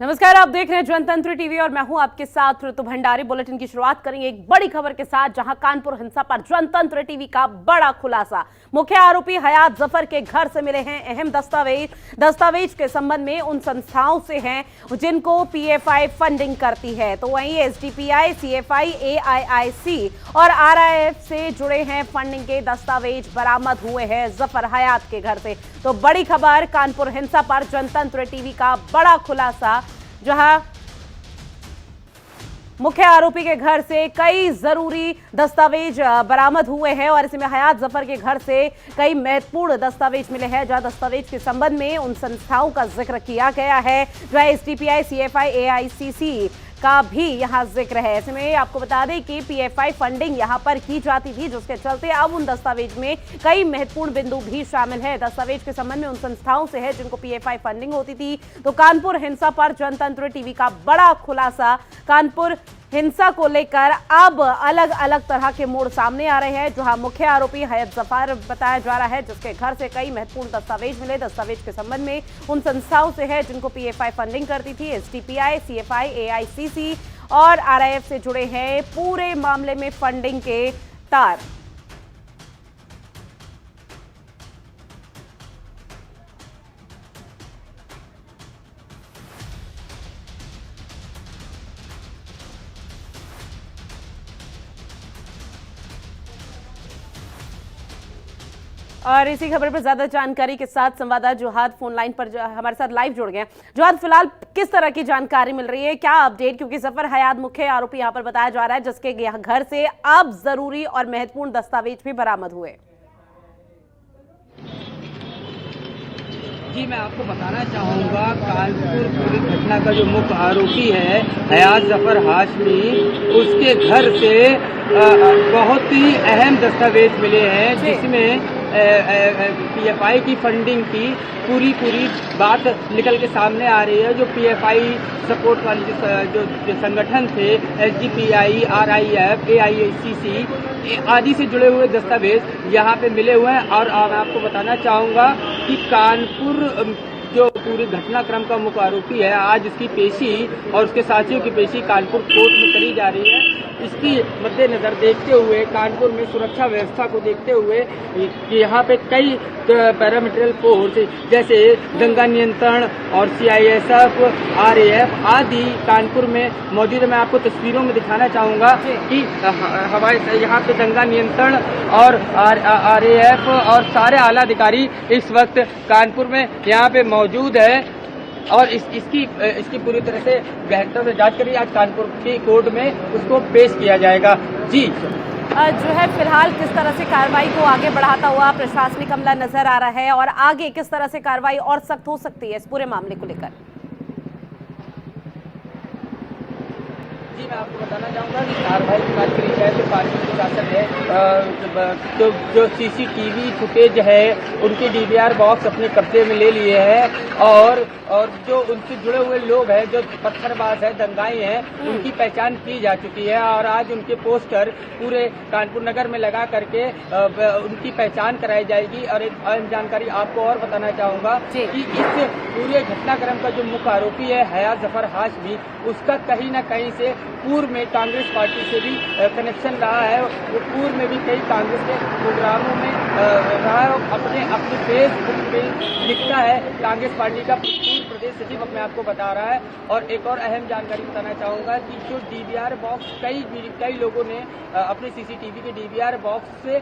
नमस्कार, आप देख रहे हैं जनतंत्र टीवी और मैं हूं आपके साथ ऋतु भंडारी। बुलेटिन की शुरुआत करेंगे एक बड़ी खबर के साथ, जहां कानपुर हिंसा पर जनतंत्र टीवी का बड़ा खुलासा। मुख्य आरोपी हयात जफर के घर से मिले हैं अहम दस्तावेज के संबंध में उन संस्थाओं से हैं जिनको पीएफआई फंडिंग करती है। तो वहीं एसडीपीआई, सीएफआई, एआईआईसी और आरआईएफ से जुड़े हैं फंडिंग के दस्तावेज बरामद हुए हैं जफर हयात के घर से। तो बड़ी खबर, कानपुर हिंसा पर जनतंत्र टीवी का बड़ा खुलासा, जहां मुख्य आरोपी के घर से कई जरूरी दस्तावेज बरामद हुए हैं और इसमें हयात जफर के घर से कई महत्वपूर्ण दस्तावेज मिले हैं, जहां दस्तावेज के संबंध में उन संस्थाओं का जिक्र किया गया है, जो एसडीपीआई, सीएफआई, एआईसीसी का भी यहां जिक्र है। इसमें आपको बता दें कि पीएफआई फंडिंग यहां पर की जाती थी, जिसके चलते अब उन दस्तावेज में कई महत्वपूर्ण बिंदु भी शामिल है। दस्तावेज के संबंध में उन संस्थाओं से है जिनको पीएफआई फंडिंग होती थी। तो कानपुर हिंसा पर जनतंत्र टीवी का बड़ा खुलासा। कानपुर हिंसा को लेकर अब अलग अलग तरह के मोड़ सामने आ रहे हैं, जहां मुख्य आरोपी हयात जफर बताया जा रहा है, जिसके घर से कई महत्वपूर्ण दस्तावेज मिले। दस्तावेज के संबंध में उन संस्थाओं से है जिनको पीएफआई फंडिंग करती थी। एसडीपीआई, सीएफआई, एआईसीसी और आरआईएफ से जुड़े हैं पूरे मामले में फंडिंग के तार। और इसी खबर पर ज्यादा जानकारी के साथ संवाददाता जोहाद फोन लाइन पर हमारे साथ लाइव जुड़ गए। जोहाद, फिलहाल किस तरह की जानकारी मिल रही है, क्या अपडेट? क्योंकि जफर हयात मुख्य आरोपी यहां पर बताया जा रहा है, जिसके घर से अब जरूरी और महत्वपूर्ण दस्तावेज भी बरामद हुए। जी, मैं आपको बताना चाहूँगा, कानपुर पूरी घटना का जो मुख्य आरोपी है हयात जफर हाशमी, उसके घर से बहुत ही अहम दस्तावेज मिले हैं, जिसमें पीएफआई की फंडिंग की पूरी बात निकल के सामने आ रही है। जो पीएफआई सपोर्ट वाले जो संगठन थे, एसडीपीआई, आरआईएफ, एआईसीसी आदि से जुड़े हुए दस्तावेज यहाँ पे मिले हुए हैं। और मैं आपको बताना चाहूँगा कि कानपुर जो पूरी घटनाक्रम का मुख्य आरोपी है, आज इसकी पेशी और उसके साथियों की पेशी कानपुर कोर्ट में करी जा रही है। इसकी मद्देनजर देखते हुए, कानपुर में सुरक्षा व्यवस्था को देखते हुए यहाँ पे कई पैरामिलिट्री फोर्स जैसे दंगा नियंत्रण और सीआईएसएफ, आरएएफ आदि कानपुर में मौजूद है। मैं आपको तस्वीरों में दिखाना चाहूँगा कि हमारे यहाँ पे दंगा नियंत्रण और आरएएफ और सारे आला अधिकारी इस वक्त कानपुर में यहाँ पे मौजूद है और इसकी पूरी तरह से गहनता से जांच करी आज कानपुर की कोर्ट में उसको पेश किया जाएगा। जी, जो है फिलहाल किस तरह से कार्रवाई को आगे बढ़ाता हुआ प्रशासनिक अमला नजर आ रहा है और आगे किस तरह से कार्रवाई और सख्त हो सकती है इस पूरे मामले को लेकर? जी, मैं आपको बताना चाहूँगा कि कार्रवाई की बात करी जाए तो कानपुर प्रशासन है जो सीसीटीवी फुटेज है उनके डीवीआर बॉक्स अपने कब्जे में ले लिए हैं और जो उनसे जुड़े हुए लोग हैं, जो पत्थरबाज है, दंगाई हैं, उनकी पहचान की जा चुकी है और आज उनके पोस्टर पूरे कानपुर नगर में लगा करके उनकी पहचान कराई जाएगी। और एक अहम जानकारी आपको और बताना चाहूँगा कि इस पूरे घटनाक्रम का जो मुख्य आरोपी है हयात जफर हाशमी, उसका कहीं न कहीं से पूर्व में कांग्रेस पार्टी से भी कनेक्शन रहा है। वो पूर्व में भी कई कांग्रेस के प्रोग्रामों में रहा है। अपने फेसबुक पे लिखता है कांग्रेस पार्टी का पूर्व प्रदेश सचिव अपने आपको बता रहा है। और एक और अहम जानकारी बताना चाहूँगा कि जो डीवीआर बॉक्स कई लोगों ने अपने सीसीटीवी के डीवीआर बॉक्स से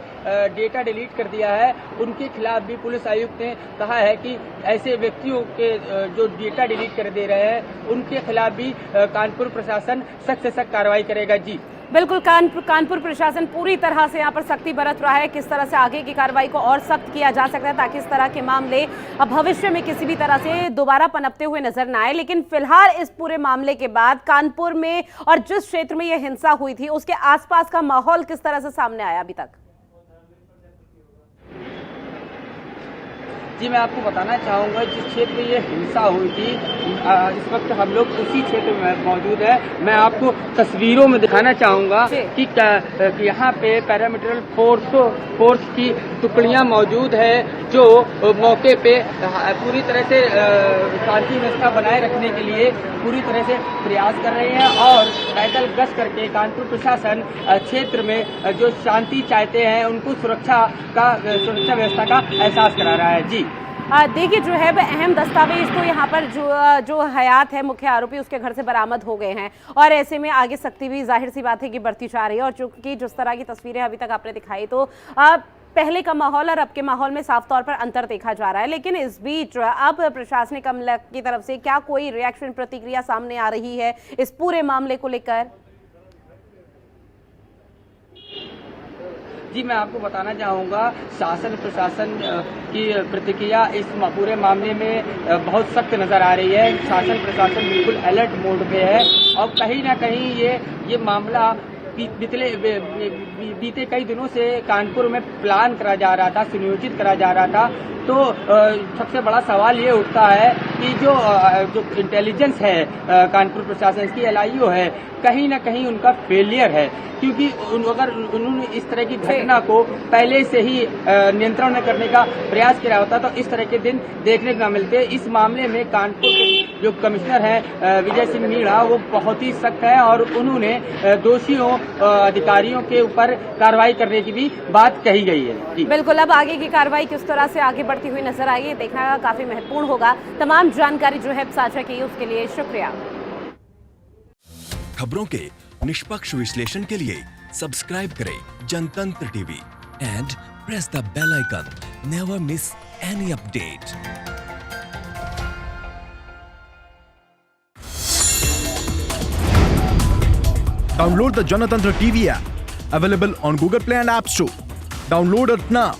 डेटा डिलीट कर दिया है, उनके खिलाफ भी पुलिस आयुक्त ने कहा है कि ऐसे व्यक्तियों के जो डेटा डिलीट कर दे रहे हैं उनके खिलाफ भी कानपुर प्रशासन सख्त से सख्त कार्रवाई करेगा। जी बिल्कुल, कानपुर प्रशासन पूरी तरह से यहाँ पर सख्ती बरत रहा है। किस तरह से आगे की कार्रवाई को और सख्त किया जा सकता है ताकि इस तरह के मामले अब भविष्य में किसी भी तरह से दोबारा पनपते हुए नजर न आए। लेकिन फिलहाल इस पूरे मामले के बाद कानपुर में और जिस क्षेत्र में यह हिंसा हुई थी उसके आसपास का माहौल किस तरह से सामने आया अभी तक? जी मैं आपको बताना चाहूँगा जिस क्षेत्र में ये हिंसा हुई थी इस वक्त हम लोग उसी क्षेत्र में मौजूद है। मैं आपको तस्वीरों में दिखाना चाहूँगा कि यहाँ पे पैरामिलिट्री फोर्स की टुकड़ियाँ मौजूद है जो मौके पे पूरी तरह से शांति व्यवस्था बनाए रखने के लिए पूरी तरह से प्रयास कर रहे हैं और पैदल गश्त करके कानपुर प्रशासन क्षेत्र में जो शांति चाहते हैं उनको सुरक्षा व्यवस्था का एहसास करा रहा है। जी देखिए जो है अहम दस्तावेज तो यहाँ पर जो हयात है मुख्य आरोपी उसके घर से बरामद हो गए हैं और ऐसे में आगे सख्ती भी जाहिर सी बात है कि बढ़ती जा रही है। और चूंकि जिस तरह की तस्वीरें अभी तक आपने दिखाई तो पहले का माहौल और अब के माहौल में साफ तौर पर अंतर देखा जा रहा है। लेकिन इस बीच अब प्रशासनिक अमला की तरफ से क्या कोई रिएक्शन प्रतिक्रिया सामने आ रही है इस पूरे मामले को लेकर? जी मैं आपको बताना चाहूँगा शासन प्रशासन की प्रतिक्रिया इस पूरे मामले में बहुत सख्त नज़र आ रही है। शासन प्रशासन बिल्कुल अलर्ट मोड पे है और कहीं ना कहीं ये मामला बीते कई दिनों से कानपुर में प्लान करा जा रहा था, सुनियोजित करा जा रहा था। तो सबसे बड़ा सवाल ये उठता है कि जो इंटेलिजेंस है कानपुर प्रशासन की LIO है कहीं ना कहीं उनका फेलियर है क्योंकि अगर उन्होंने इस तरह की घटना को पहले से ही नियंत्रण में करने का प्रयास किया होता तो इस तरह के दिन देखने को न मिलते। इस मामले में कानपुर के जो कमिश्नर हैं विजय सिंह मीणा वो बहुत ही सख्त है और उन्होंने दोषियों अधिकारियों के ऊपर कार्रवाई करने की भी बात कही गई है। बिल्कुल, अब आगे की कार्रवाई किस तरह से आगे बढ़ती हुई नजर आएगी देखना काफी महत्वपूर्ण होगा। तमाम जानकारी जो है साझा की उसके लिए शुक्रिया। खबरों के निष्पक्ष विश्लेषण के लिए सब्सक्राइब करें Janatantra TV and press the bell icon. Never miss any update. Download the Janatantra TV app, available on Google Play and App Store. Download it now.